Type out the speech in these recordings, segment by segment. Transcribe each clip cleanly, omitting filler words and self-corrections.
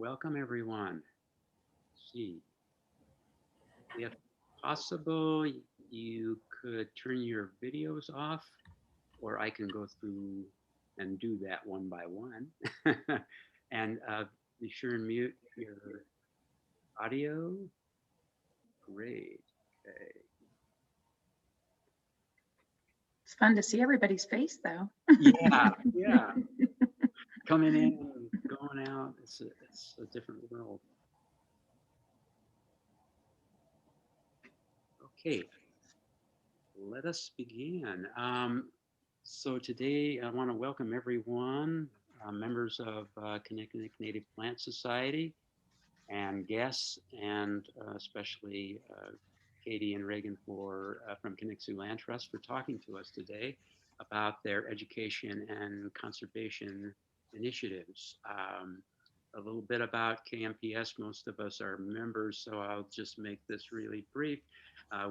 Welcome everyone. See, if possible, you could turn your videos off, or I can go through and do that one by one. and be sure and mute your audio. Great. Okay. It's fun to see everybody's face, though. Yeah. Coming in and going out. It's a different world. Okay. Let us begin. So today I want to welcome everyone, members of Kinnikinnick Native Plant Society, and guests, and especially Katie and Regan from Kaniksu Land Trust for talking to us today about their education and conservation initiatives. A little bit about KMPS. Most of us are members, so I'll just make this really brief.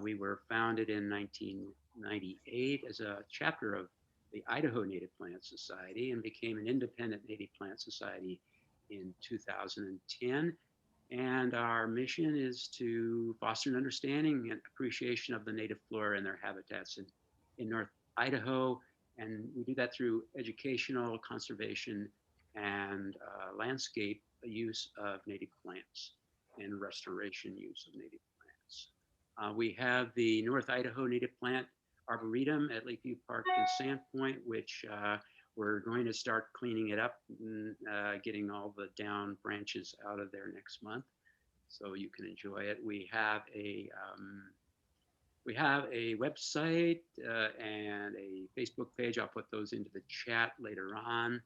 We were founded in 1998 as a chapter of the Idaho Native Plant Society and became an independent Native Plant Society in 2010. And our mission is to foster an understanding and appreciation of the native flora and their habitats in North Idaho. And we do that through educational, conservation, and landscape use of native plants and restoration use of native plants. We have the North Idaho Native Plant Arboretum at Lakeview Park in Sandpoint, which we're going to start cleaning it up and getting all the down branches out of there next month, so you can enjoy it. We have a website and a Facebook page. I'll put those into the chat later on.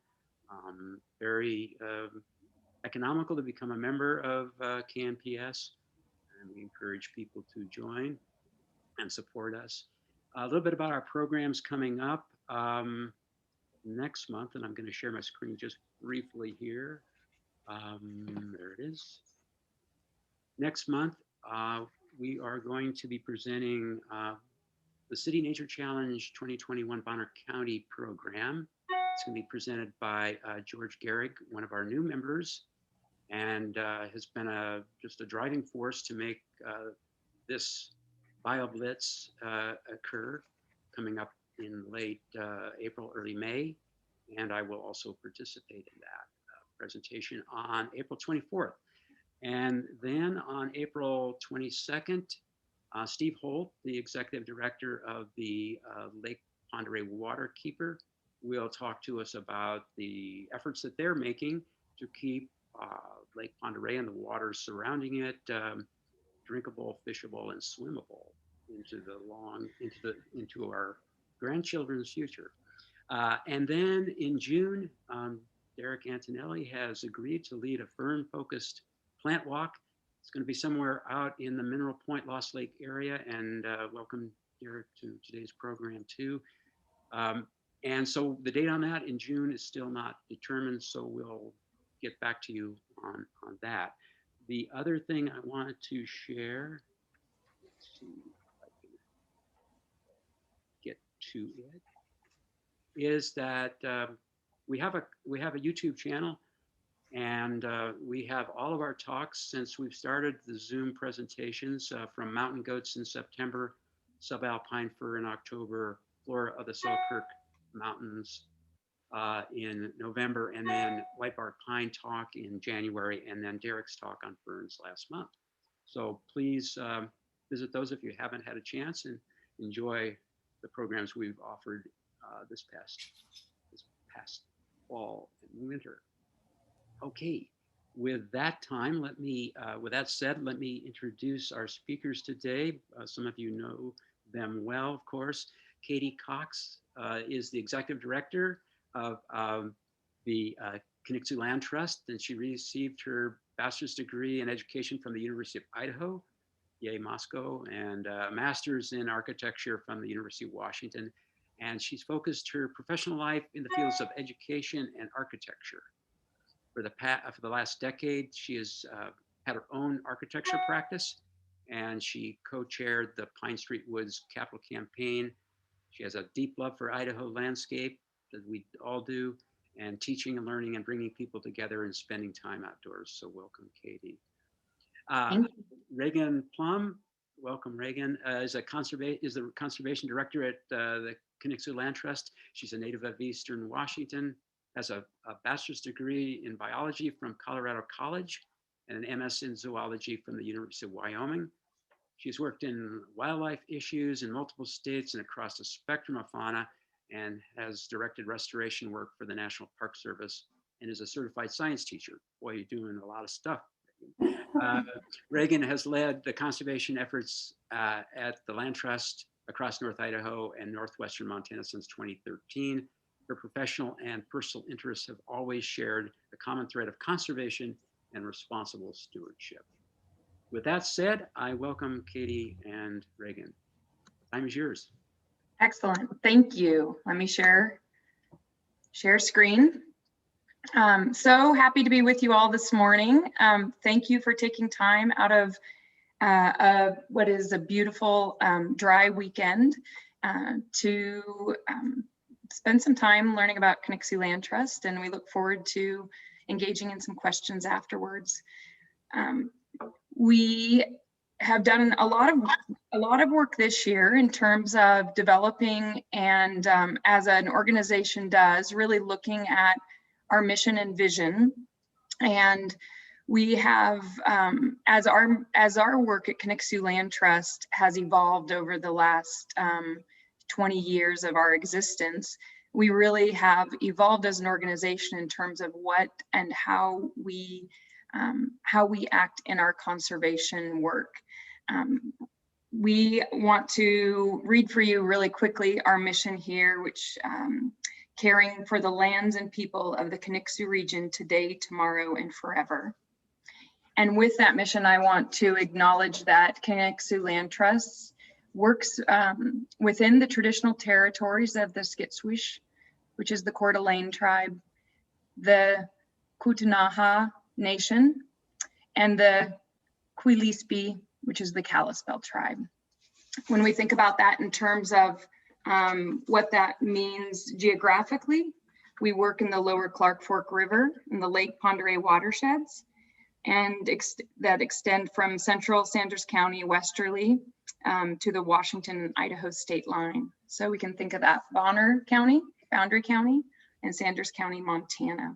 Very economical to become a member of KMPS, and we encourage people to join and support us. A little bit about our programs coming up next month, and I'm going to share my screen just briefly here. There it is. Next month, we are going to be presenting the City Nature Challenge 2021 Bonner County program. It's going to be presented by George Gehrig, one of our new members, and has been just a driving force to make this BioBlitz occur, coming up in late April, early May. And I will also participate in that presentation on April 24th. And then on April 22nd, Steve Holt, the executive director of the Lake Pend Oreille Waterkeeper, will talk to us about the efforts that they're making to keep Lake Pend Oreille and the waters surrounding it drinkable, fishable, and swimmable into our grandchildren's future. And then in June, Derek Antonelli has agreed to lead a fern-focused plant walk. It's going to be somewhere out in the Mineral Point, Lost Lake area, and welcome Derek to today's program too. And so the date on that in June is still not determined, so we'll get back to you on that. The other thing I wanted to share, let's see if I can get to it, is that we have a YouTube channel, and we have all of our talks since we've started the Zoom presentations from mountain goats in September, subalpine fir in October, flora of the Selkirk Mountains in November, and then whitebark pine talk in January, and then Derek's talk on ferns last month. So please visit those if you haven't had a chance, and enjoy the programs we've offered this past fall and winter. Okay, with that said, let me introduce our speakers today. Some of you know them well, of course. Katie Cox is the executive director of the Kaniksu Land Trust, and she received her bachelor's degree in education from the University of Idaho, yay Moscow, and a master's in architecture from the University of Washington. And she's focused her professional life in the fields of education and architecture. For the last decade, she has had her own architecture practice, and she co-chaired the Pine Street Woods Capital Campaign. She has a deep love for Idaho landscape, that we all do, and teaching and learning and bringing people together and spending time outdoors. So welcome, Katie. Thank you. Regan Plumb, welcome, Regan, is the conservation director at the Kaniksu Land Trust. She's a native of Eastern Washington, has a bachelor's degree in biology from Colorado College and an MS in zoology from the University of Wyoming. She's worked in wildlife issues in multiple states and across a spectrum of fauna, and has directed restoration work for the National Park Service and is a certified science teacher. Boy, you're doing a lot of stuff. Regan has led the conservation efforts at the Land Trust across North Idaho and northwestern Montana since 2013. Her professional and personal interests have always shared the common thread of conservation and responsible stewardship. With that said, I welcome Katie and Regan. Time is yours. Excellent. Thank you. Let me share screen. So happy to be with you all this morning. Thank you for taking time out of what is a beautiful dry weekend to spend some time learning about Kaniksu Land Trust, and we look forward to engaging in some questions afterwards. We have done a lot of work this year in terms of developing and as an organization does, really looking at our mission and vision. And we have, as our work at Kaniksu Land Trust has evolved over the last 20 years of our existence, we really have evolved as an organization in terms of what and how we act in our conservation work. We want to read for you really quickly our mission here, which caring for the lands and people of the Kaniksu region today, tomorrow, and forever. And with that mission, I want to acknowledge that Kaniksu Land Trust works within the traditional territories of the Skitswish, which is the Coeur d'Alene tribe, the Kootenai Nation, and the Kalispel, which is the Kalispel Tribe. When we think about that in terms of what that means geographically, we work in the lower Clark Fork River and the Lake Pend Oreille watersheds, and that extend from central Sanders County westerly to the Washington and Idaho state line. So we can think of that Bonner County, Boundary County, and Sanders County, Montana.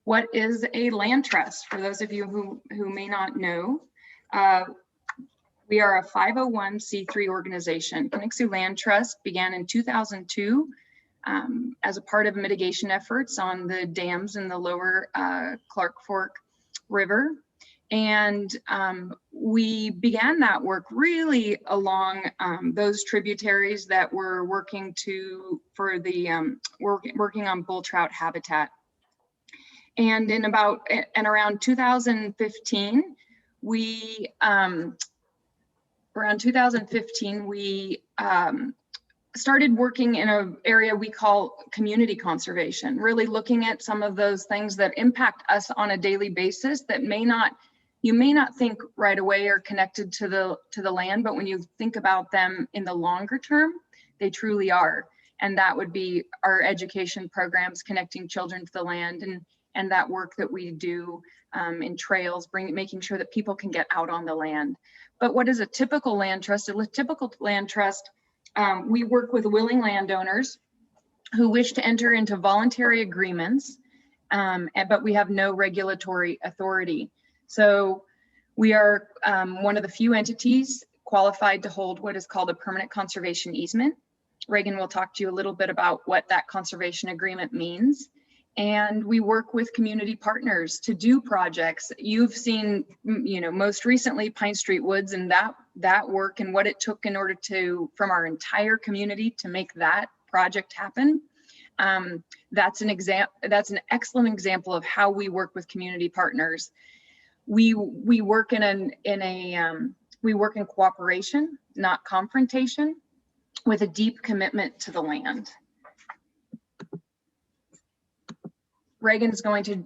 What is a land trust? For those of you who may not know, we are a 501c3 organization. Kaniksu Land Trust began in 2002 as a part of mitigation efforts on the dams in the lower Clark Fork River. And we began that work really along those tributaries that were working working on bull trout habitat. And around 2015, we started working in an area we call community conservation, really looking at some of those things that impact us on a daily basis that you may not think right away are connected to the land, but when you think about them in the longer term, they truly are. And that would be our education programs, connecting children to the land, and that work that we do in trails, making sure that people can get out on the land. But what is a typical land trust? A typical land trust, we work with willing landowners who wish to enter into voluntary agreements, but we have no regulatory authority. So we are one of the few entities qualified to hold what is called a permanent conservation easement. Regan will talk to you a little bit about what that conservation agreement means. And we work with community partners to do projects. You've seen, most recently Pine Street Woods and that work and what it took in order from our entire community to make that project happen. That's an excellent example of how we work with community partners. We work in cooperation, not confrontation, with a deep commitment to the land. Regan is going to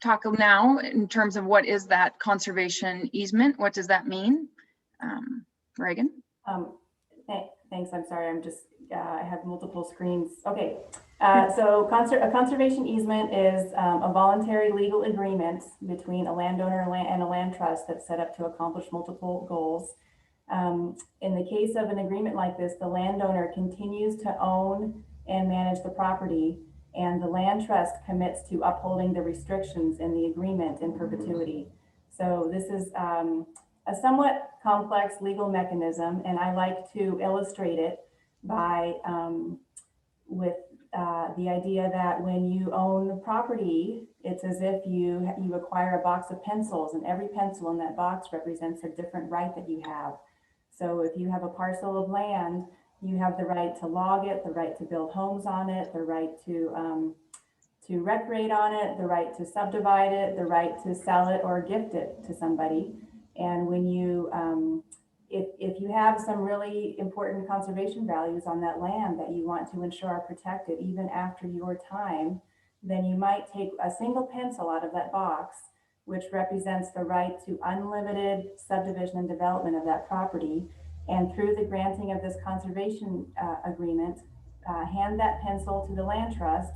talk now in terms of what is that conservation easement? What does that mean? Regan? Thanks, I'm sorry, I have multiple screens. Okay, So a conservation easement is a voluntary legal agreement between a landowner and a land trust that's set up to accomplish multiple goals. In the case of an agreement like this, the landowner continues to own and manage the property, and the land trust commits to upholding the restrictions in the agreement in perpetuity. So this is a somewhat complex legal mechanism, and I like to illustrate it by with the idea that when you own property, it's as if you acquire a box of pencils, and every pencil in that box represents a different right that you have. So if you have a parcel of land, you have the right to log it, the right to build homes on it, the right to recreate on it, the right to subdivide it, the right to sell it or gift it to somebody. And when you if you have some really important conservation values on that land that you want to ensure are protected even after your time, then you might take a single pencil out of that box, which represents the right to unlimited subdivision and development of that property. And through the granting of this conservation agreement, hand that pencil to the land trust,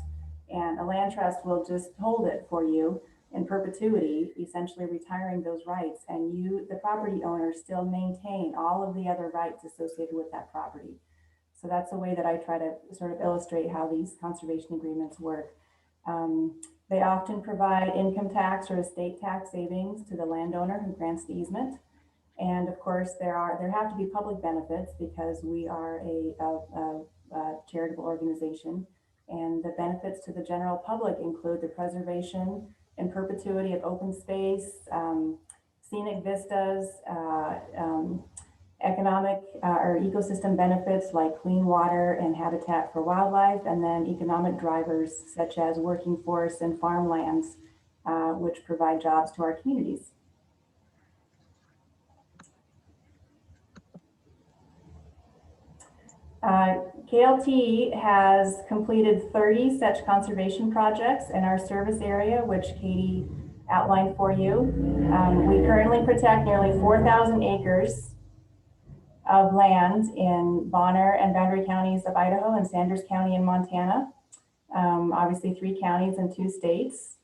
and a land trust will just hold it for you in perpetuity, essentially retiring those rights, and you, the property owner, still maintain all of the other rights associated with that property. So that's a way that I try to sort of illustrate how these conservation agreements work. They often provide income tax or estate tax savings to the landowner who grants the easement. And of course, there have to be public benefits because we are a charitable organization. And the benefits to the general public include the preservation in perpetuity of open space, scenic vistas, economic or ecosystem benefits like clean water and habitat for wildlife, and then economic drivers such as working force and farmlands, which provide jobs to our communities. KLT has completed 30 such conservation projects in our service area, which Katie outlined for you. We currently protect nearly 4,000 acres of land in Bonner and Boundary counties of Idaho and Sanders County in Montana. Obviously 3 counties and 2 states.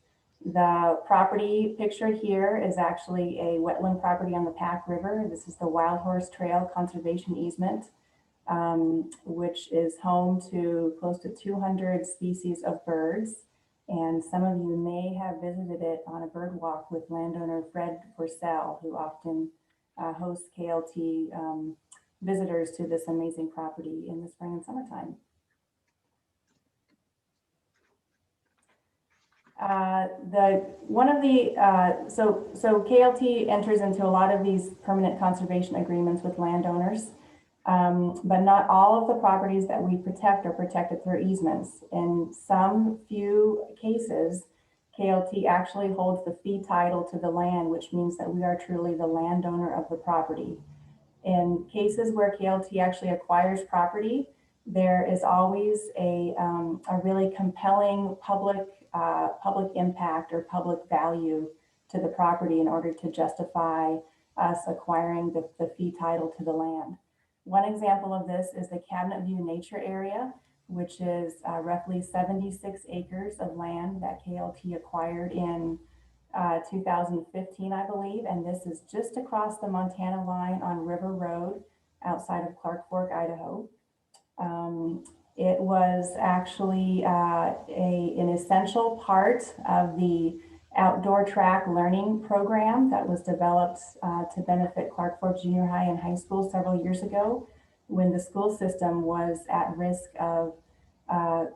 The property pictured here is actually a wetland property on the Pack River. This is the Wild Horse Trail Conservation Easement, which is home to close to 200 species of birds. And some of you may have visited it on a bird walk with landowner Fred Forsell, who often hosts KLT visitors to this amazing property in the spring and summertime. So KLT enters into a lot of these permanent conservation agreements with landowners. But not all of the properties that we protect are protected through easements. In some few cases, KLT actually holds the fee title to the land, which means that we are truly the landowner of the property. In cases where KLT actually acquires property, there is always a really compelling public impact or public value to the property in order to justify us acquiring the fee title to the land. One example of this is the Cabinet View Nature Area, which is roughly 76 acres of land that KLT acquired in 2015, I believe. And this is just across the Montana line on River Road outside of Clark Fork, Idaho. It was actually an essential part of the outdoor track learning program that was developed to benefit Clark Fork Junior High and High School several years ago, when the school system was at risk of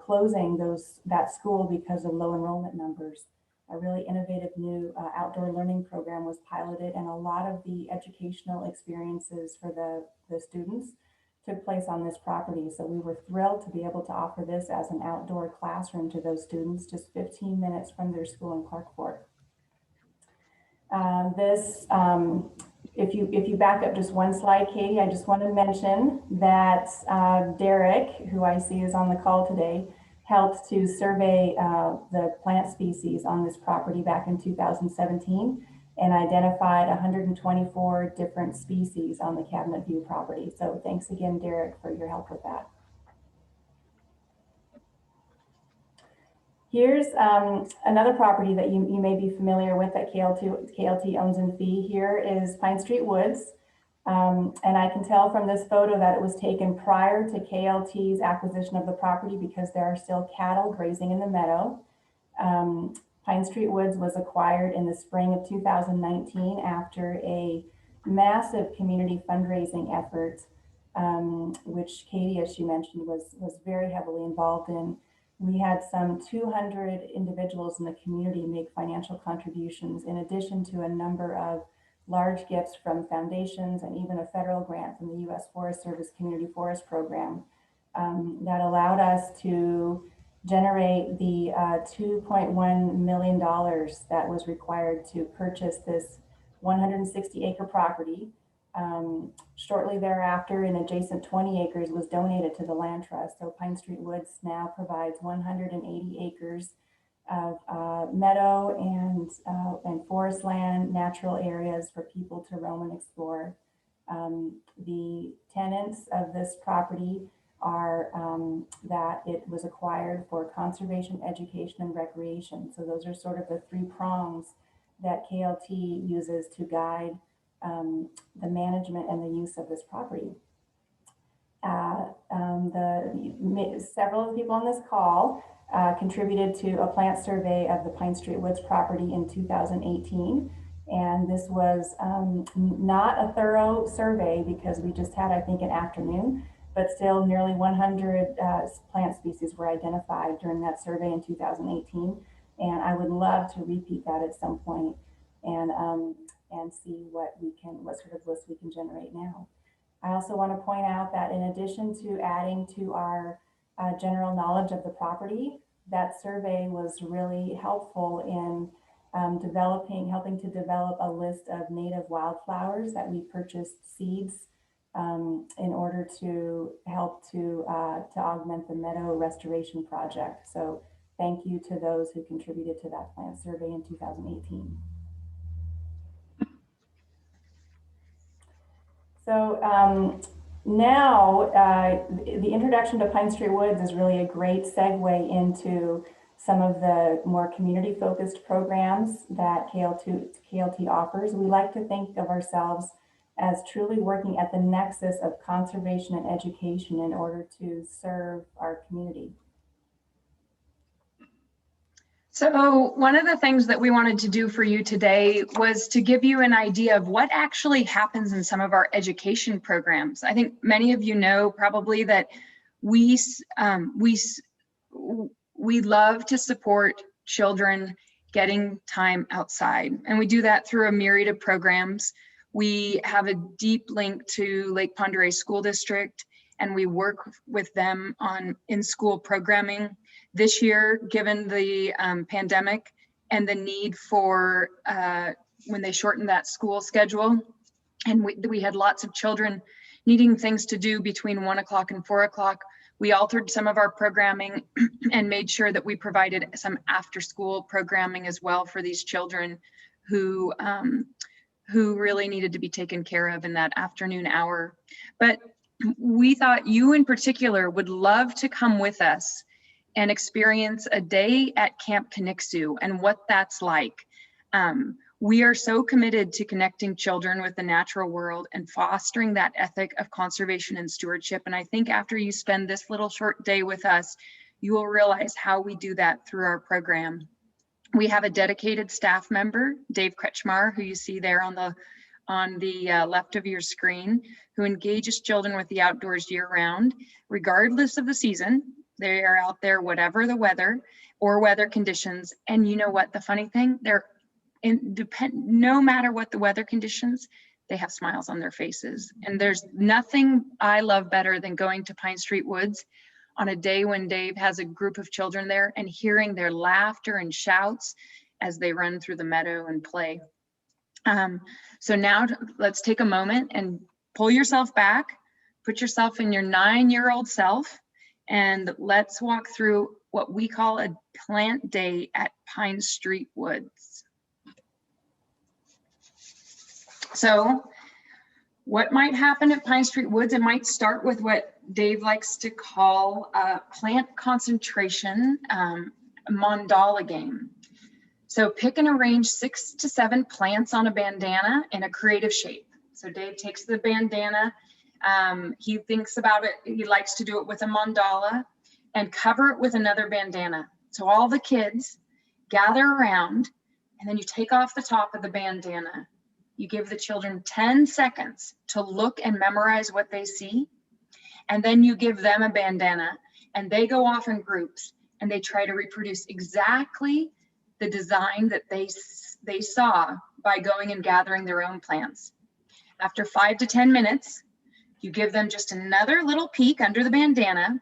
closing that school because of low enrollment numbers. A really innovative new outdoor learning program was piloted, and a lot of the educational experiences for the students took place on this property. So we were thrilled to be able to offer this as an outdoor classroom to those students just 15 minutes from their school in Clark Fork. If you back up just one slide, Katie, I just want to mention that Derek, who I see is on the call today, helped to survey the plant species on this property back in 2017 and identified 124 different species on the Cabinet View property. So thanks again, Derek, for your help with that. Here's another property that you may be familiar with that KLT owns in fee. Here is Pine Street Woods. And I can tell from this photo that it was taken prior to KLT's acquisition of the property because there are still cattle grazing in the meadow. Pine Street Woods was acquired in the spring of 2019 after a massive community fundraising effort, which Katie, as she mentioned, was very heavily involved in. We had some 200 individuals in the community make financial contributions, in addition to a number of large gifts from foundations and even a federal grant from the U.S. Forest Service Community Forest Program that allowed us to generate the $2.1 million that was required to purchase this 160-acre property. Shortly thereafter, an adjacent 20 acres was donated to the land trust. So Pine Street Woods now provides 180 acres of meadow and forest land, natural areas for people to roam and explore. The tenants of this property are that it was acquired for conservation, education, and recreation. So those are sort of the three prongs that KLT uses to guide the management and the use of this property. Several of the people on this call contributed to a plant survey of the Pine Street Woods property in 2018. And this was not a thorough survey because we just had, I think, an afternoon, but still nearly 100 plant species were identified during that survey in 2018. And I would love to repeat that at some point and see what sort of list we can generate now. I also want to point out that in addition to adding to our general knowledge of the property, that survey was really helpful in helping to develop a list of native wildflowers that we purchased seeds in order to help to augment the meadow restoration project. So thank you to those who contributed to that plant survey in 2018. So now the introduction to Pine Street Woods is really a great segue into some of the more community-focused programs that KLT offers. We like to think of ourselves as truly working at the nexus of conservation and education in order to serve our community. So one of the things that we wanted to do for you today was to give you an idea of what actually happens in some of our education programs. I think many of you know probably that we love to support children getting time outside, and we do that through a myriad of programs. We have a deep link to Lake Pend Oreille School District, and we work with them on in-school programming. This year, given the pandemic and the need for when they shortened that school schedule, and we had lots of children needing things to do between 1 o'clock and 4 o'clock, we altered some of our programming and made sure that we provided some after-school programming as well for these children who really needed to be taken care of in that afternoon hour. But we thought you in particular would love to come with us and experience a day at Camp Kaniksu and what that's like. We are so committed to connecting children with the natural world and fostering that ethic of conservation and stewardship. And I think after you spend this little short day with us, you will realize how we do that through our program. We have a dedicated staff member, Dave Kretschmar, who you see there on the left of your screen, who engages children with the outdoors year-round, regardless of the season. They are out there, whatever the weather or weather conditions. And you know what? The funny thing, no matter what the weather conditions, they have smiles on their faces. And there's nothing I love better than going to Pine Street Woods on a day when Dave has a group of children there and hearing their laughter and shouts as they run through the meadow and play. So now let's take a moment and pull yourself back, put yourself in your 9-year-old self, and let's walk through what we call a plant day at Pine Street Woods. So what might happen at Pine Street Woods? It might start with what Dave likes to call plant concentration mandala game. So pick and arrange 6 to 7 plants on a bandana in a creative shape. So Dave takes the bandana, he thinks about it, he likes to do it with a mandala, and cover it with another bandana. So all the kids gather around, and then you take off the top of the bandana. You give the children 10 seconds to look and memorize what they see, and then you give them a bandana, and they go off in groups, and they try to reproduce exactly the design that they saw by going and gathering their own plants. After 5 to 10 minutes, you give them just another little peek under the bandana,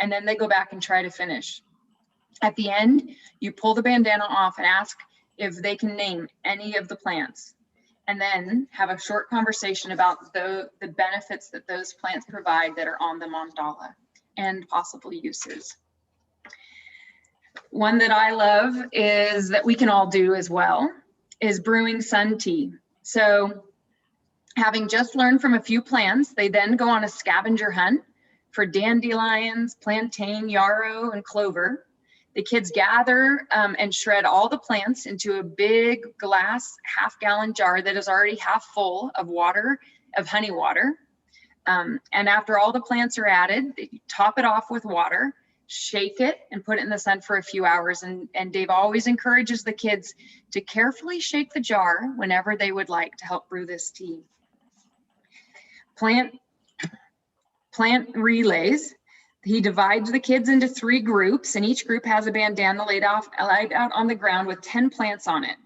and then they go back and try to finish. At the end, you pull the bandana off and ask if they can name any of the plants, and then have a short conversation about the benefits that those plants provide that are on the mandala and possible uses. One that I love is that we can all do as well is brewing sun tea. So having just learned from a few plants, they then go on a scavenger hunt for dandelions, plantain, yarrow, and clover. The kids gather and shred all the plants into a big glass half-gallon jar that is already half full of water, of honey water. And after all the plants are added, they top it off with water, shake it, and put it in the sun for a few hours. And Dave always encourages the kids to carefully shake the jar whenever they would like to help brew this tea. Plant relays. He divides the kids into 3 groups, and each group has a bandana laid out on the ground with 10 plants on it.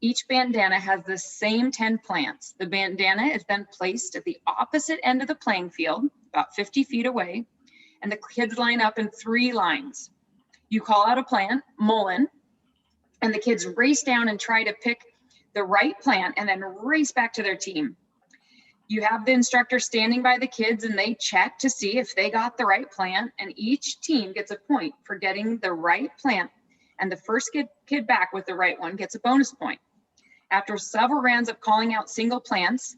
Each bandana has the same 10 plants. The bandana is then placed at the opposite end of the playing field, about 50 feet away, and the kids line up in 3 lines. You call out a plant, Mullen, and the kids race down and try to pick the right plant and then race back to their team. You have the instructor standing by the kids, and they check to see if they got the right plant, and each team gets a point for getting the right plant, and the first kid back with the right one gets a bonus point. After several rounds of calling out single plants,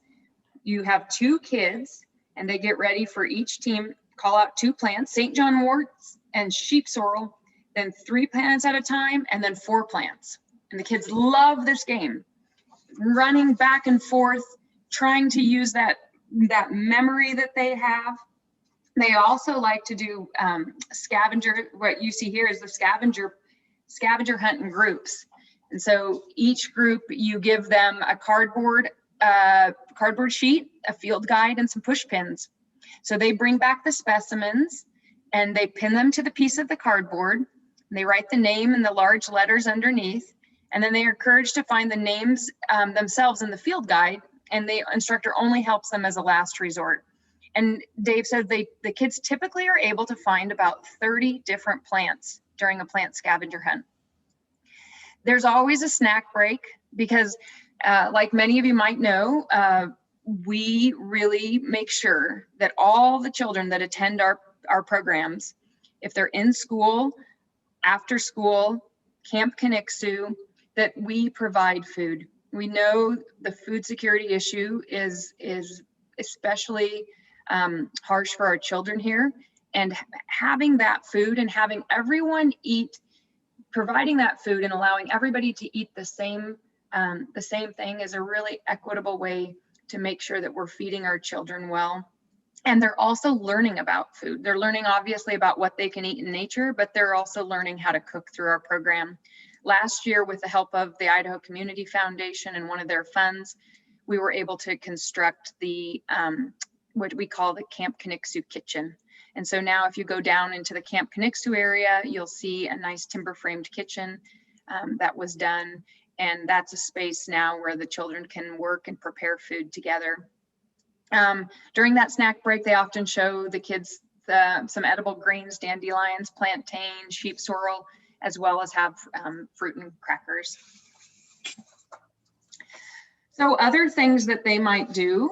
you have 2 kids, and they get ready for each team, call out 2 plants, St. John worts and sheep sorrel, then 3 plants at a time, and then 4 plants. And the kids love this game, running back and forth, trying to use that memory that they have. They also like to do scavenger. What you see here is the scavenger hunt in groups. And so each group, you give them a cardboard sheet, a field guide, and some push pins. So they bring back the specimens and they pin them to the piece of the cardboard. And they write the name in the large letters underneath. And then they are encouraged to find the names themselves in the field guide, and the instructor only helps them as a last resort. And Dave said the kids typically are able to find about 30 different plants during a plant scavenger hunt. There's always a snack break because like many of you might know, we really make sure that all the children that attend our programs, if they're in school, after school, Camp Kaniksu, that we provide food. We know the food security issue is especially harsh for our children here, and having that food and having everyone eat, providing that food and allowing everybody to eat the same thing is a really equitable way to make sure that we're feeding our children well. And they're also learning about food. They're learning obviously about what they can eat in nature, but they're also learning how to cook through our program. Last year, with the help of the Idaho Community Foundation and one of their funds, we were able to construct the what we call the Camp Kaniksu kitchen. And so now if you go down into the Camp Kaniksu area, you'll see a nice timber framed kitchen that was done. And that's a space now where the children can work and prepare food together. During that snack break, they often show the kids some edible greens, dandelions, plantain, sheep sorrel, as well as have fruit and crackers. So other things that they might do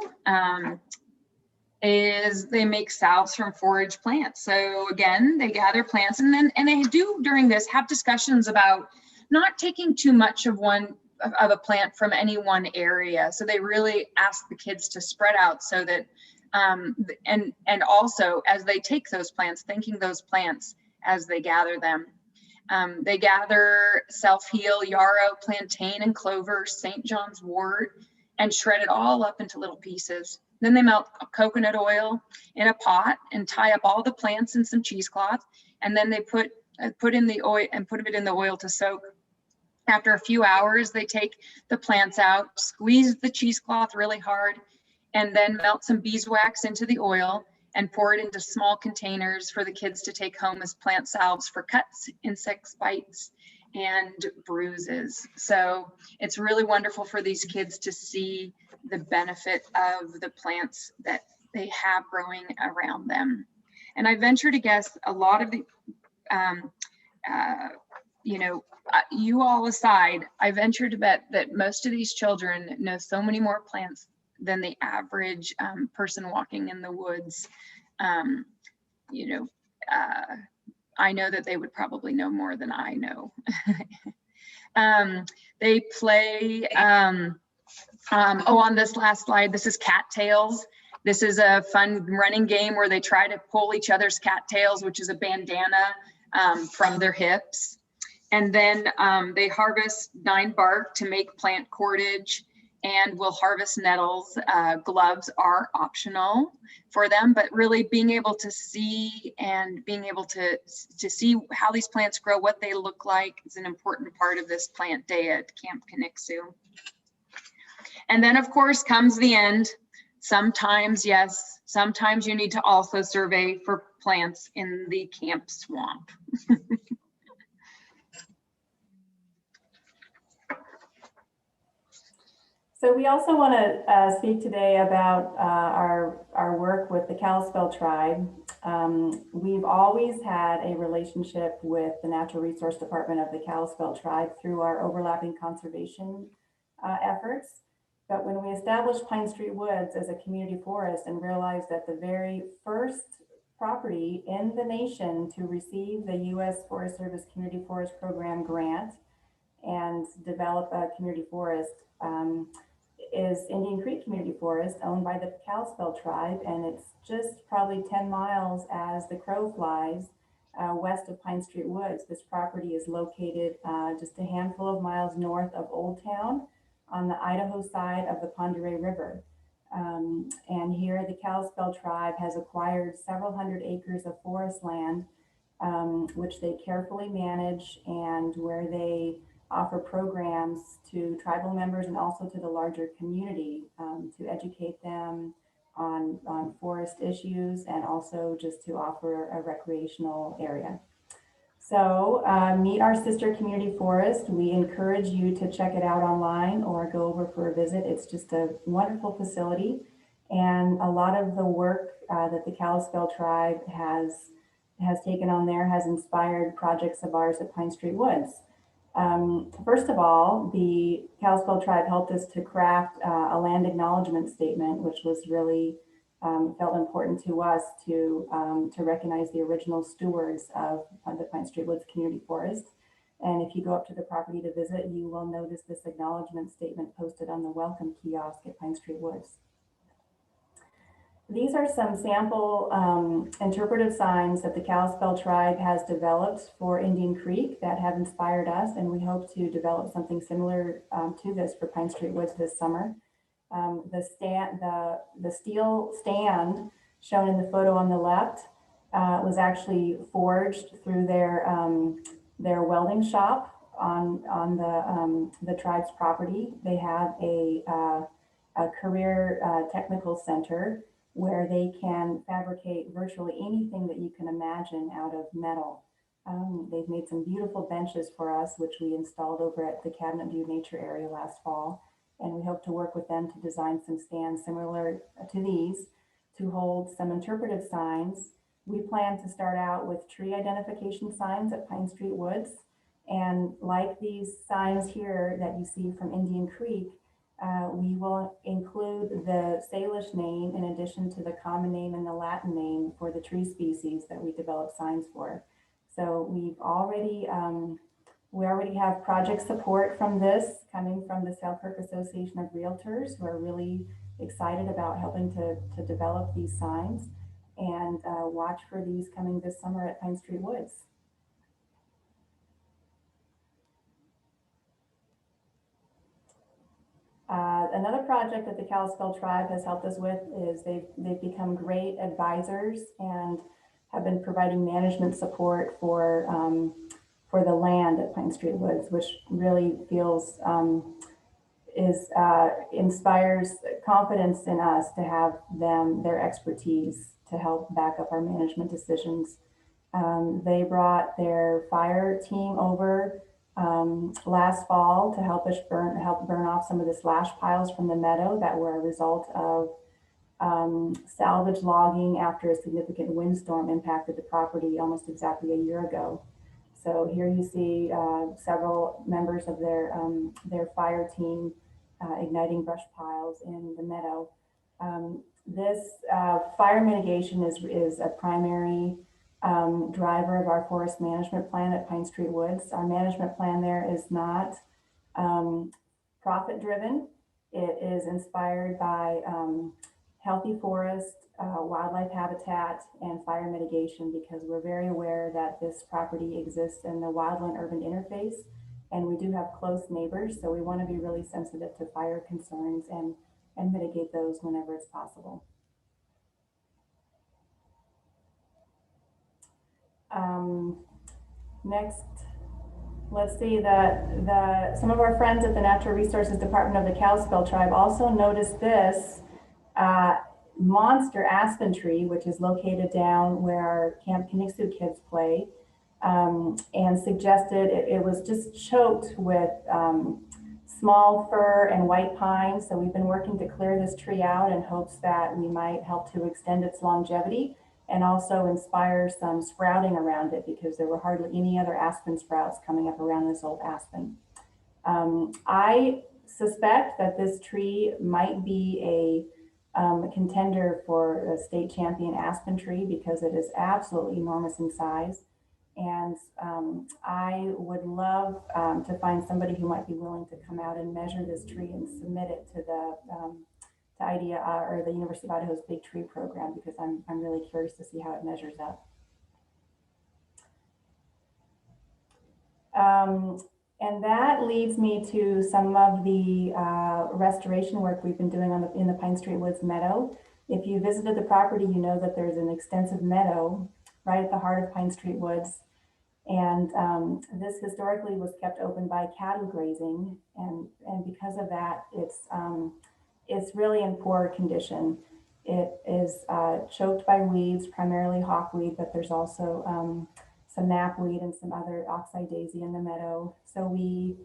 is they make salves from forage plants. So again, they gather plants and they do during this have discussions about not taking too much of a plant from any one area. So they really ask the kids to spread out so that, and also as they take those plants, thanking those plants as they gather them. They gather self-heal, yarrow, plantain, and clover, St. John's wort, and shred it all up into little pieces. Then they melt coconut oil in a pot and tie up all the plants in some cheesecloth. And then they put in the oil and put it in the oil to soak. After a few hours, they take the plants out, squeeze the cheesecloth really hard, and then melt some beeswax into the oil and pour it into small containers for the kids to take home as plant salves for cuts, insect bites, and bruises. So it's really wonderful for these kids to see the benefit of the plants that they have growing around them. And I venture to guess a lot of the, you all aside, I venture to bet that most of these children know so many more plants than the average person walking in the woods. I know that they would probably know more than I know. They play, on this last slide, this is cattails. This is a fun running game where they try to pull each other's cattails, which is a bandana from their hips. And then they harvest 9 bark to make plant cordage, and will harvest nettles. Gloves are optional for them, but really being able to see and being able to see how these plants grow, what they look like, is an important part of this plant day at Camp Kaniksu. And then of course comes the end. Sometimes, yes, sometimes you need to also survey for plants in the camp swamp. So we also want to speak today about our work with the Kalispel Tribe. We've always had a relationship with the Natural Resource Department of the Kalispel Tribe through our overlapping conservation efforts. But when we established Pine Street Woods as a community forest and realized that the very first property in the nation to receive the U.S. Forest Service Community Forest Program grant and develop a community forest is Indian Creek Community Forest, owned by the Kalispel Tribe, and it's just probably 10 miles as the crow flies west of Pine Street Woods. This property is located just a handful of miles north of Old Town on the Idaho side of the Pend Oreille River. And here the Kalispel Tribe has acquired several hundred acres of forest land, which they carefully manage, and where they offer programs to tribal members and also to the larger community to educate them on forest issues, and also just to offer a recreational area. So meet our sister community forest. We encourage you to check it out online or go over for a visit. It's just a wonderful facility, and a lot of the work that the Kalispel Tribe has taken on there has inspired projects of ours at Pine Street Woods. First of all, the Kalispel Tribe helped us to craft a land acknowledgement statement, which was really felt important to us to recognize the original stewards of the Pine Street Woods Community Forest. And if you go up to the property to visit, you will notice this acknowledgement statement posted on the welcome kiosk at Pine Street Woods. These are some sample interpretive signs that the Kalispel Tribe has developed for Indian Creek that have inspired us, and we hope to develop something similar to this for Pine Street Woods this summer. The steel stand shown in the photo on the left was actually forged through their welding shop on the tribe's property. They have a career technical center where they can fabricate virtually anything that you can imagine out of metal. They've made some beautiful benches for us, which we installed over at the Cabinet View Nature Area last fall. And we hope to work with them to design some stands similar to these to hold some interpretive signs. We plan to start out with tree identification signs at Pine Street Woods. And like these signs here that you see from Indian Creek, we will include the Salish name in addition to the common name and the Latin name for the tree species that we develop signs for. So we already have project support from this coming from the Selkirk Association of Realtors, who are really excited about helping to develop these signs, and watch for these coming this summer at Pine Street Woods. another project that the Kalispel Tribe has helped us with is they've become great advisors and have been providing management support for the land at Pine Street Woods, which really feels inspires confidence in us to have their expertise to help back up our management decisions. They brought their fire team over last fall to help burn off some of the slash piles from the meadow that were a result of salvage logging after a significant windstorm impacted the property almost exactly a year ago. So here you see several members of their fire team igniting brush piles in the meadow. This fire mitigation is a primary driver of our forest management plan at Pine Street Woods. Our management plan there is not profit driven. It is inspired by healthy forest, wildlife habitat, and fire mitigation, because we're very aware that this property exists in the wildland-urban interface, and we do have close neighbors, so we want to be really sensitive to fire concerns and mitigate those whenever it's possible. Next, let's see that some of our friends at the Natural Resources Department of the Kalispel Tribe also noticed this monster aspen tree, which is located down where our Camp Kaniksu kids play, and suggested it was just choked with small fir and white pine. So we've been working to clear this tree out in hopes that we might help to extend its longevity and also inspire some sprouting around it, because there were hardly any other aspen sprouts coming up around this old aspen. I suspect that this tree might be a contender for a state champion aspen tree, because it is absolutely enormous in size. And I would love to find somebody who might be willing to come out and measure this tree and submit it to the to IDEA or the University of Idaho's Big Tree Program, because I'm really curious to see how it measures up. And that leads me to some of the restoration work we've been doing in the Pine Street Woods meadow. If you visited the property, you know that there's an extensive meadow right at the heart of Pine Street Woods. And this historically was kept open by cattle grazing. And because of that, it's really in poor condition. It is choked by weeds, primarily hawkweed, but there's also some knapweed and some other oxeye daisy in the meadow. So we'd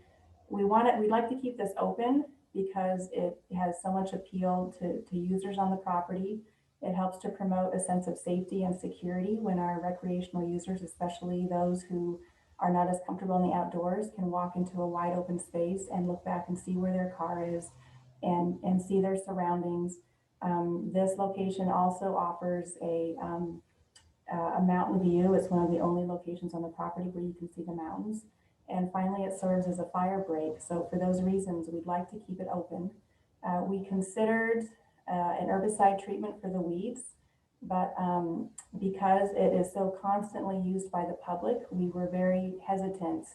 like to keep this open because it has so much appeal to users on the property. It helps to promote a sense of safety and security when our recreational users, especially those who are not as comfortable in the outdoors, can walk into a wide open space and look back and see where their car is and see their surroundings. This location also offers a mountain view. It's one of the only locations on the property where you can see the mountains. And finally, it serves as a fire break. So for those reasons, we'd like to keep it open. We considered an herbicide treatment for the weeds, but because it is so constantly used by the public, we were very hesitant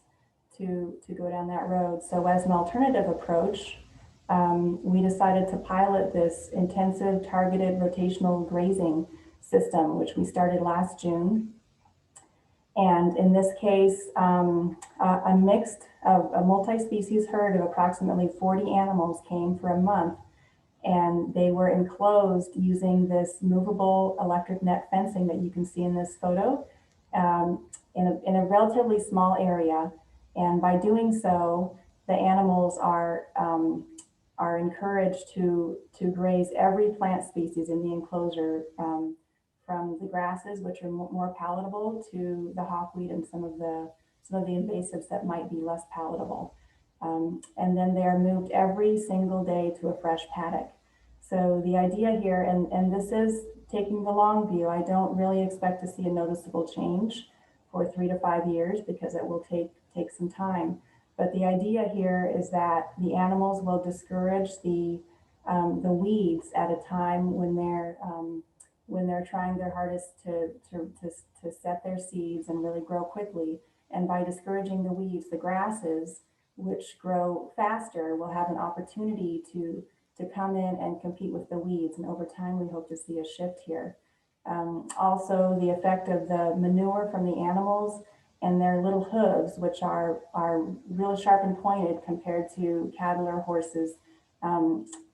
to go down that road. So as an alternative approach, we decided to pilot this intensive targeted rotational grazing system, which we started last June. And in this case, a multi-species herd of approximately 40 animals came for a month, and they were enclosed using this movable electric net fencing that you can see in this photo in a relatively small area. And by doing so, the animals are encouraged to graze every plant species in the enclosure, from the grasses, which are more palatable, to the hawkweed and some of the invasives that might be less palatable. And then they are moved every single day to a fresh paddock. So the idea here, and this is taking the long view, I don't really expect to see a noticeable change for 3 to 5 years, because it will take some time. But the idea here is that the animals will discourage the weeds at a time when they're trying their hardest to set their seeds and really grow quickly. And by discouraging the weeds, the grasses, which grow faster, will have an opportunity to to come in and compete with the weeds. And over time, we hope to see a shift here. Also, the effect of the manure from the animals and their little hooves, which are really sharp and pointed compared to cattle or horses.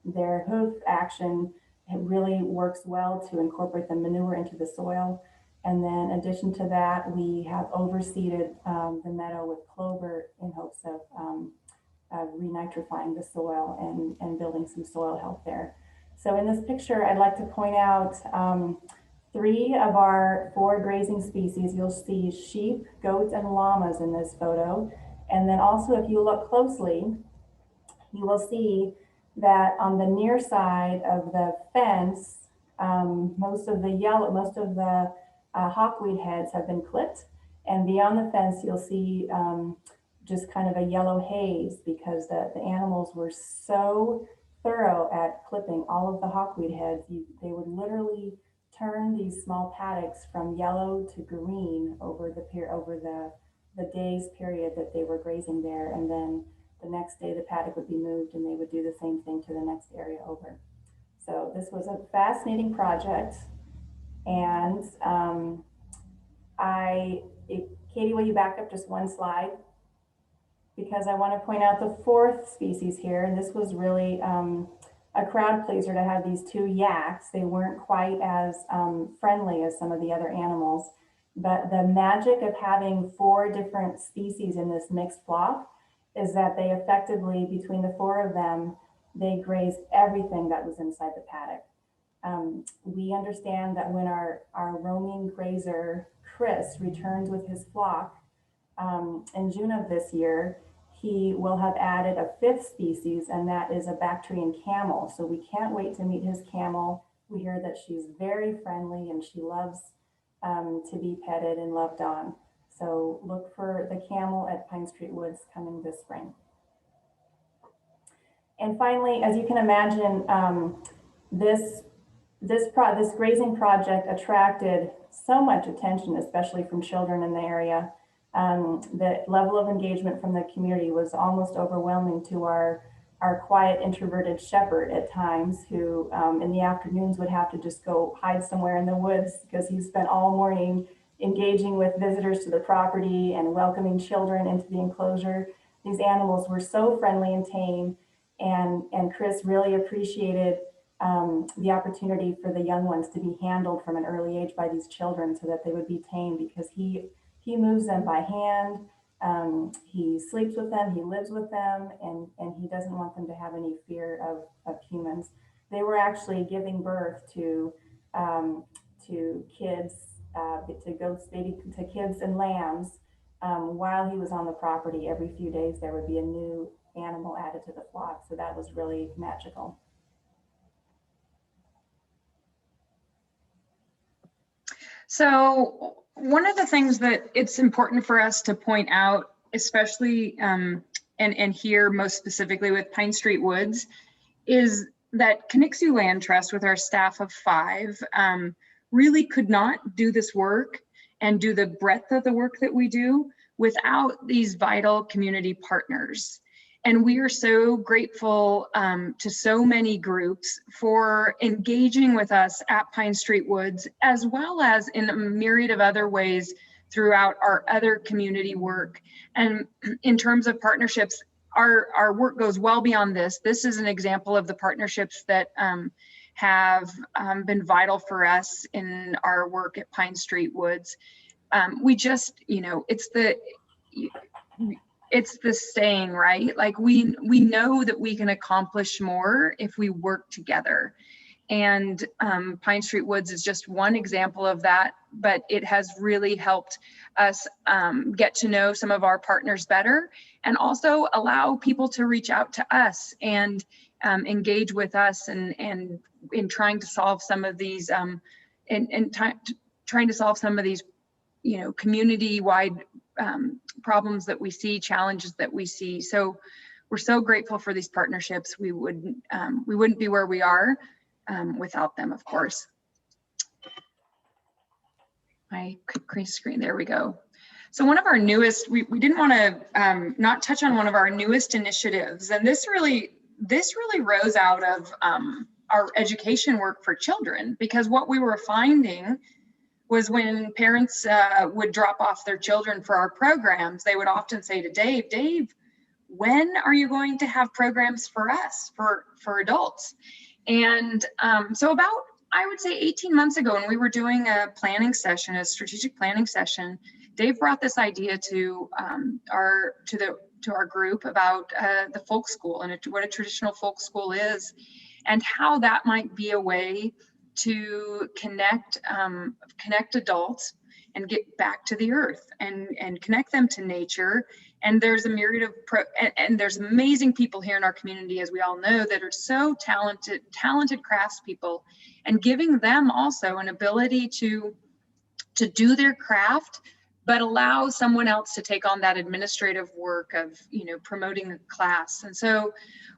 Their hoof action, it really works well to incorporate the manure into the soil. And then in addition to that, we have overseeded the meadow with clover in hopes of renitrifying the soil and building some soil health there. So in this picture, I'd like to point out 3 of our 4 grazing species. You'll see sheep, goats, and llamas in this photo. And then also, if you look closely, you will see that on the near side of the fence, most of the hawkweed heads have been clipped. And beyond the fence, you'll see just kind of a yellow haze because the animals were so thorough at clipping all of the hawkweed heads. They would literally turn these small paddocks from yellow to green over the day's period that they were grazing there. And then the next day the paddock would be moved and they would do the same thing to the next area over. So this was a fascinating project. And Katie, will you back up just one slide? Because I want to point out the 4th species here. And this was really a crowd pleaser to have these 2 yaks. They weren't quite as friendly as some of the other animals, but the magic of having 4 different species in this mixed flock is that they effectively, between the 4 of them, they grazed everything that was inside the paddock. We understand that when our roaming grazer, Chris, returns with his flock in June of this year, he will have added a 5th species, and that is a Bactrian camel. So we can't wait to meet his camel. We hear that she's very friendly and she loves to be petted and loved on. So look for the camel at Pine Street Woods coming this spring. And finally, as you can imagine, this grazing project attracted so much attention, especially from children in the area. The level of engagement from the community was almost overwhelming to our quiet, introverted shepherd at times, who in the afternoons would have to just go hide somewhere in the woods because he spent all morning engaging with visitors to the property and welcoming children into the enclosure. These animals were so friendly and tame, and Chris really appreciated the opportunity for the young ones to be handled from an early age by these children so that they would be tame, because he moves them by hand, he sleeps with them, he lives with them, and he doesn't want them to have any fear of humans. They were actually giving birth to kids, to goats, to kids and lambs. While he was on the property, every few days there would be a new animal added to the flock. So that was really magical. So one of the things that it's important for us to point out, especially and here most specifically with Pine Street Woods, is that Kaniksu Land Trust, with our staff of 5, really could not do this work and do the breadth of the work that we do without these vital community partners. And we are so grateful to so many groups for engaging with us at Pine Street Woods, as well as in a myriad of other ways throughout our other community work. And in terms of partnerships, our work goes well beyond this. This is an example of the partnerships that have been vital for us in our work at Pine Street Woods. We just, it's the saying, right? Like we know that we can accomplish more if we work together. And Pine Street Woods is just one example of that, but it has really helped us get to know some of our partners better, and also allow people to reach out to us and engage with us and in trying to solve some of these trying to solve some of these community-wide problems that we see, challenges that we see. So we're so grateful for these partnerships. We wouldn't be where we are without them, of course. My screen, there we go. So one of our newest, we didn't want to not touch on one of our newest initiatives, and this really this really rose out of our education work for children, because what we were finding was when parents would drop off their children for our programs, they would often say to Dave, when are you going to have programs for us, for adults? And so about, I would say 18 months ago, when we were doing a planning session, a strategic planning session, Dave brought this idea to our group about the folk school and what a traditional folk school is, and how that might be a way to connect adults and get back to the earth and connect them to nature. And there's a myriad of and there's amazing people here in our community, as we all know, that are so talented craftspeople, and giving them also an ability to do their craft, but allow someone else to take on that administrative work of, promoting the class. And so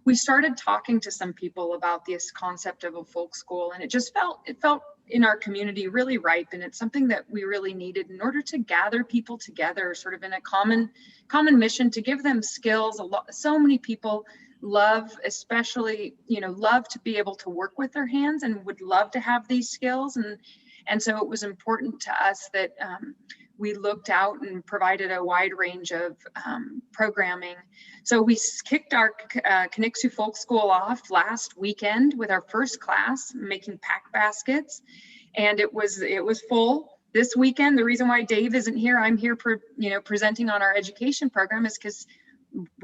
we started talking to some people about this concept of a folk school, and it felt in our community really ripe, and it's something that we really needed in order to gather people together, sort of in a common mission, to give them skills. So many people love, especially, love to be able to work with their hands and would love to have these skills. And so it was important to us that we looked out and provided a wide range of programming. So we kicked our Kaniksu Folk School off last weekend with our first class, making pack baskets, and it was full. This weekend, the reason why Dave isn't here, I'm here presenting on our education program, is because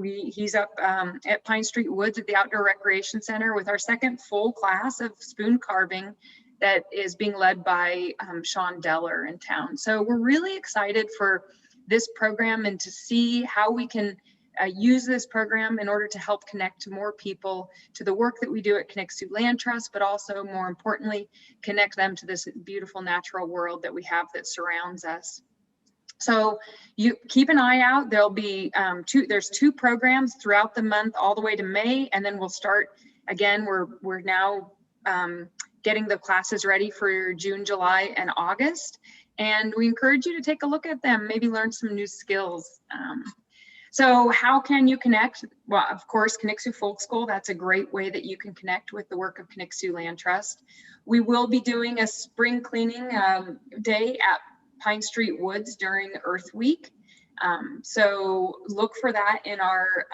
he's up at Pine Street Woods at the Outdoor Recreation Center with our second full class of spoon carving that is being led by Sean Deller in town. So we're really excited for this program and to see how we can use this program in order to help connect more people to the work that we do at Kaniksu Land Trust, but also more importantly, connect them to this beautiful natural world that we have that surrounds us. So you keep an eye out. There'll be there's 2 programs throughout the month all the way to May, and then we'll start again. We're now getting the classes ready for June, July, and August. And we encourage you to take a look at them, maybe learn some new skills. So how can you connect? Well, of course, Kaniksu Folk School, that's a great way that you can connect with the work of Kaniksu Land Trust. We will be doing a spring cleaning day at Pine Street Woods during Earth Week. So look for that in our,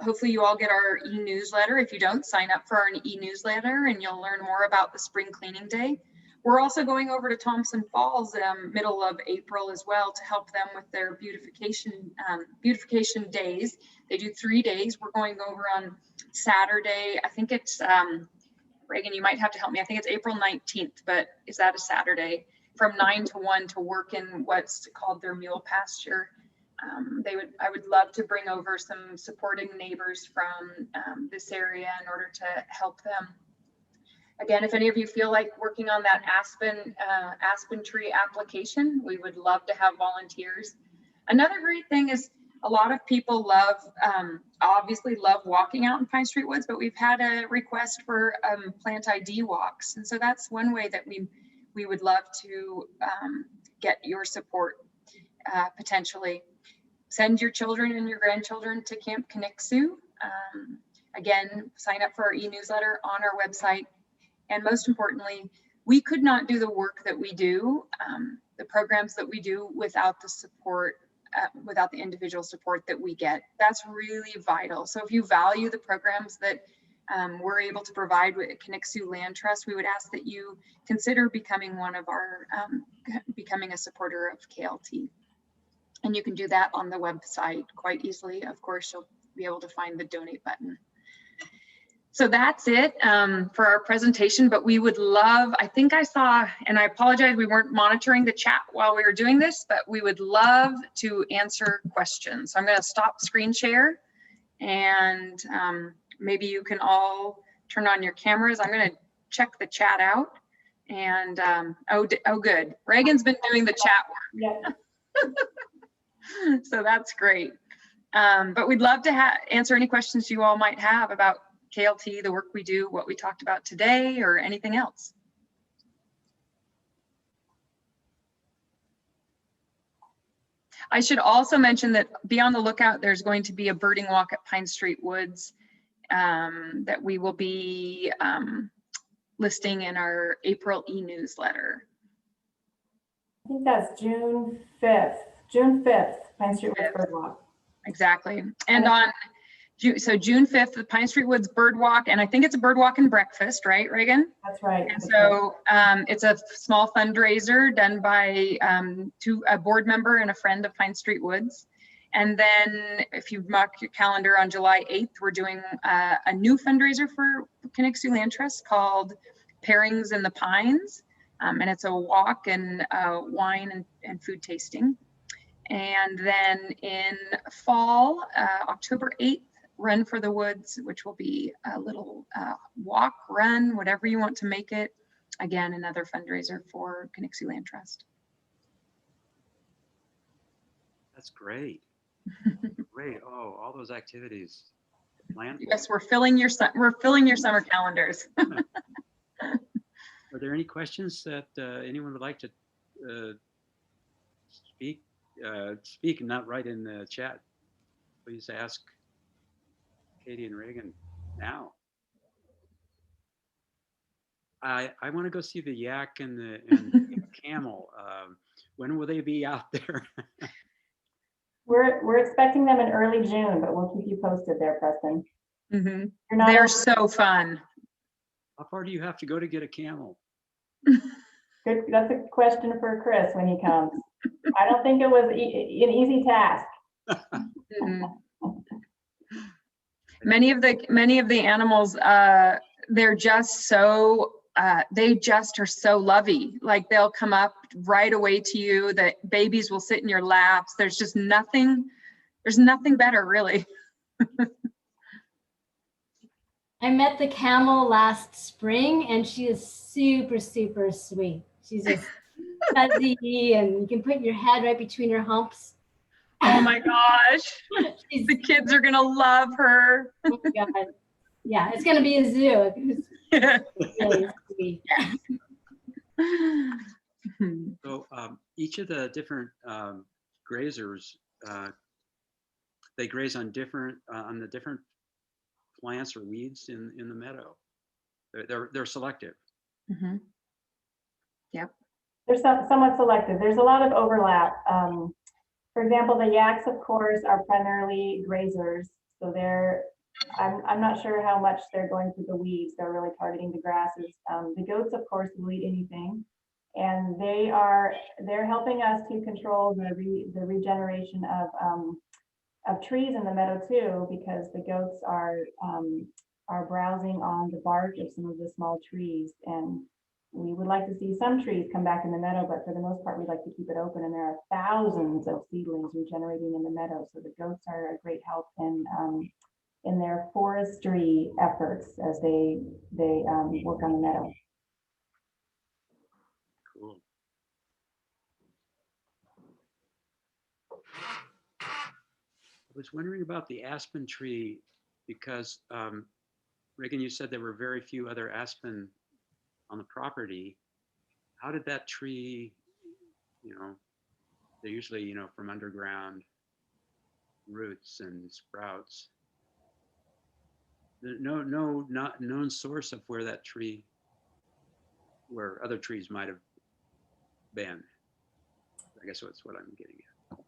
hopefully you all get our e-newsletter. If you don't, sign up for our e-newsletter and you'll learn more about the spring cleaning day. We're also going over to Thompson Falls middle of April as well to help them with their beautification days. They do 3 days. We're going over on Saturday. I think it's, Regan, you might have to help me. I think it's April 19th, but is that a Saturday? From 9 to 1 to work in what's called their mule pasture. I would love to bring over some supporting neighbors from this area in order to help them. Again, if any of you feel like working on that aspen tree application, we would love to have volunteers. Another great thing is a lot of people obviously love walking out in Pine Street Woods, but we've had a request for plant ID walks. And so that's one way that we would love to get your support potentially. Send your children and your grandchildren to Camp Kaniksu. Again, sign up for our e-newsletter on our website. And most importantly, we could not do the work that we do, the programs that we do, without the support, without the individual support that we get. That's really vital. So if you value the programs that we're able to provide with Kaniksu Land Trust, we would ask that you consider becoming one of our, becoming a supporter of KLT. And you can do that on the website quite easily. Of course, you'll be able to find the donate button. So that's it for our presentation, but we would love, I think I saw, and I apologize, we weren't monitoring the chat while we were doing this, but we would love to answer questions. So I'm gonna stop screen share and maybe you can all turn on your cameras. I'm gonna check the chat out and, oh good. Reagan's been doing the chat work. Yeah. So that's great. But we'd love to answer any questions you all might have about KLT, the work we do, what we talked about today, or anything else. I should also mention that be on the lookout, there's going to be a birding walk at Pine Street Woods that we will be listing in our April e-newsletter. I think that's June 5th. June 5th, Pine Street Woods Birdwalk. Exactly. And on June 5th, the Pine Street Woods Birdwalk, and I think it's a birdwalk and breakfast, right, Regan? That's right. And so it's a small fundraiser done by a board member and a friend of Pine Street Woods. And then if you mark your calendar on July 8th, we're doing a new fundraiser for Kaniksu Land Trust called Pairings in the Pines. And it's a walk and wine and food tasting. And then in fall, October 8th, Run for the Woods, which will be a little walk, run, whatever you want to make it. Again, another fundraiser for Kaniksu Land Trust. That's great. Great. Oh, all those activities. Planned. Yes, we're filling your summer calendars. Are there any questions that anyone would like to speak? Speak and not write in the chat. Please ask Katie and Regan now. I want to go see the yak and the camel. When will they be out there? We're expecting them in early June, but we'll keep you posted there, Preston. Mm-hmm. They're so fun. How far do you have to go to get a camel? Good. That's a question for Chris when he comes. I don't think it was an easy task. Many of the animals, they're just so they just are so lovey. Like they'll come up right away to you. The babies will sit in your laps. There's nothing better, really. I met the camel last spring and she is super, super sweet. She's just fuzzy and you can put your head right between her humps. Oh my gosh. The kids are gonna love her. Oh my God. Yeah, it's gonna be a zoo. It's really sweet. So each of the different grazers, they graze on the different plants or weeds in the meadow. They're selective. Mm-hmm. Yep. They're somewhat selective. There's a lot of overlap. For example, the yaks, of course, are primarily grazers. So I'm not sure how much they're going through the weeds. They're really targeting the grasses. The goats, of course, will eat anything. And they're helping us to control the regeneration of trees in the meadow too, because the goats are browsing on the bark of some of the small trees. And we would like to see some trees come back in the meadow, but for the most part, we'd like to keep it open. And there are thousands of seedlings regenerating in the meadow. So the goats are a great help in their forestry efforts as they work on the meadow. Cool. I was wondering about the aspen tree because, Regan, you said there were very few other aspen on the property. How did that tree, they're usually, from underground roots and sprouts. Not known source of where other trees might have been. I guess that's what I'm getting at.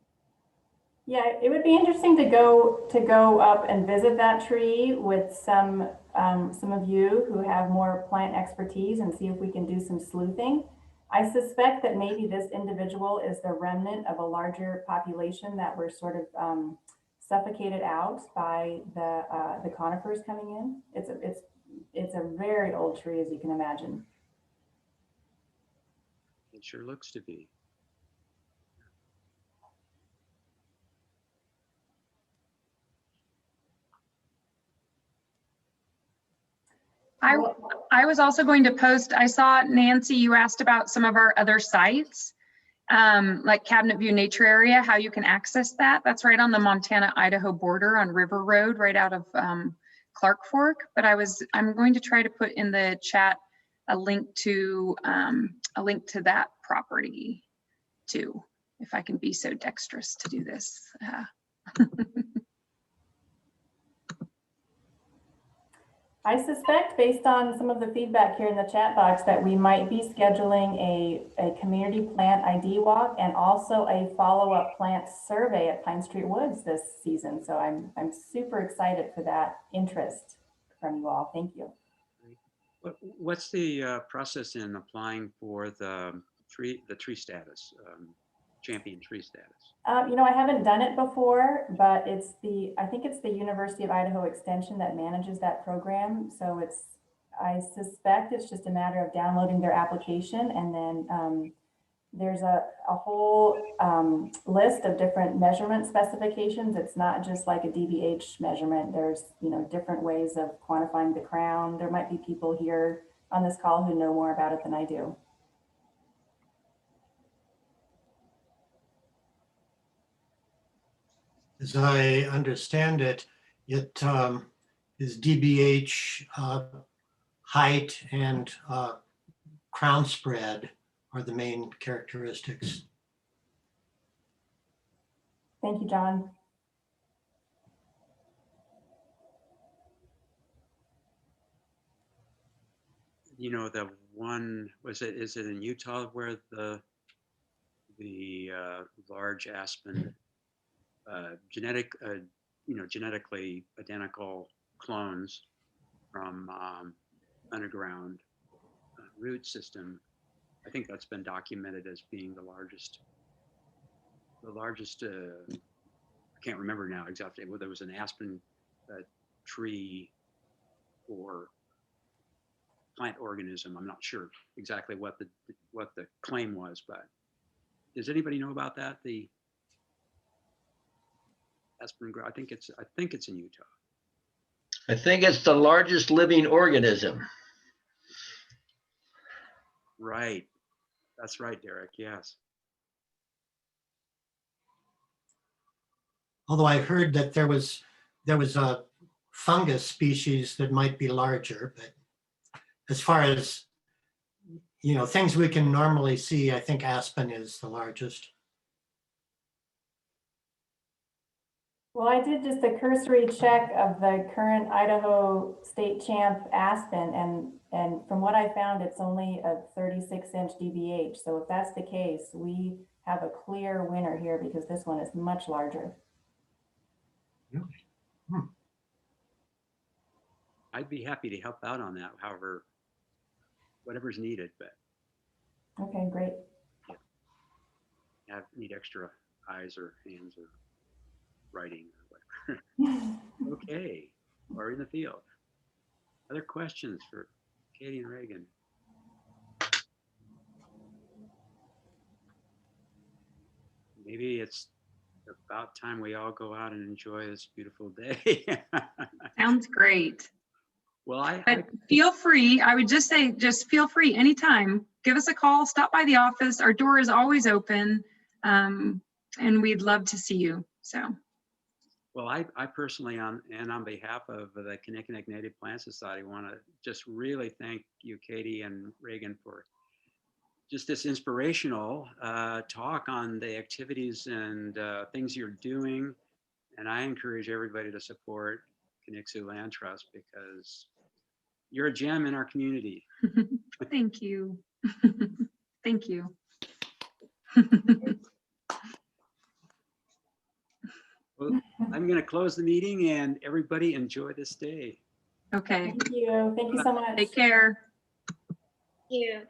Yeah, it would be interesting to go up and visit that tree with some of you who have more plant expertise and see if we can do some sleuthing. I suspect that maybe this individual is the remnant of a larger population that were sort of suffocated out by the conifers coming in. It's a very old tree, as you can imagine. It sure looks to be. I was also going to post, I saw, Nancy, you asked about some of our other sites, like Cabinet View Nature Area, how you can access that. That's right on the Montana-Idaho border on River Road, right out of Clark Fork. But I'm going to try to put in the chat a link to that property too, if I can be so dexterous to do this. I suspect, based on some of the feedback here in the chat box, that we might be scheduling a community plant ID walk and also a follow-up plant survey at Pine Street Woods this season. So I'm super excited for that interest from you all. Thank you. What's the process in applying for the tree status, champion tree status? You know, I haven't done it before, but I think it's the University of Idaho Extension that manages that program. So I suspect it's just a matter of downloading their application, and then there's a whole list of different measurement specifications. It's not just like a DBH measurement. There's, you know, different ways of quantifying the crown. There might be people here on this call who know more about it than I do. As I understand it, it is DBH height and crown spread are the main characteristics. Thank you, John. You know, the one, is it in Utah where the large aspen genetically identical clones from underground root system? I think that's been documented as being the largest. I can't remember now exactly whether it was an aspen tree or plant organism. I'm not sure exactly what the claim was, but does anybody know about that? The aspen grow. I think it's in Utah. I think it's the largest living organism. Right. That's right, Derek. Yes. Although I heard that there was a fungus species that might be larger, but as far as, you know, things we can normally see, I think aspen is the largest. Well, I did just a cursory check of the current Idaho state champ aspen, and from what I found, it's only a 36-inch DBH. So if that's the case, we have a clear winner here because this one is much larger. Really? I'd be happy to help out on that, however, whatever's needed, but Okay, great. I need extra eyes or hands or writing or whatever. Okay, we're in the field. Other questions for Katie and Regan? Maybe it's about time we all go out and enjoy this beautiful day. Sounds great. Well, But feel free, I would just say, just feel free anytime. Give us a call, stop by the office. Our door is always open, and we'd love to see you. So. Well, I personally, on behalf of the Kinnikinnick Native Plant Society, want to just really thank you, Katie and Regan, for just this inspirational talk on the activities and things you're doing. And I encourage everybody to support Kaniksu Land Trust because you're a gem in our community. Thank you. Thank you. Well, I'm going to close the meeting and everybody enjoy this day. Okay. Thank you. Thank you so much. Take care. Thank you.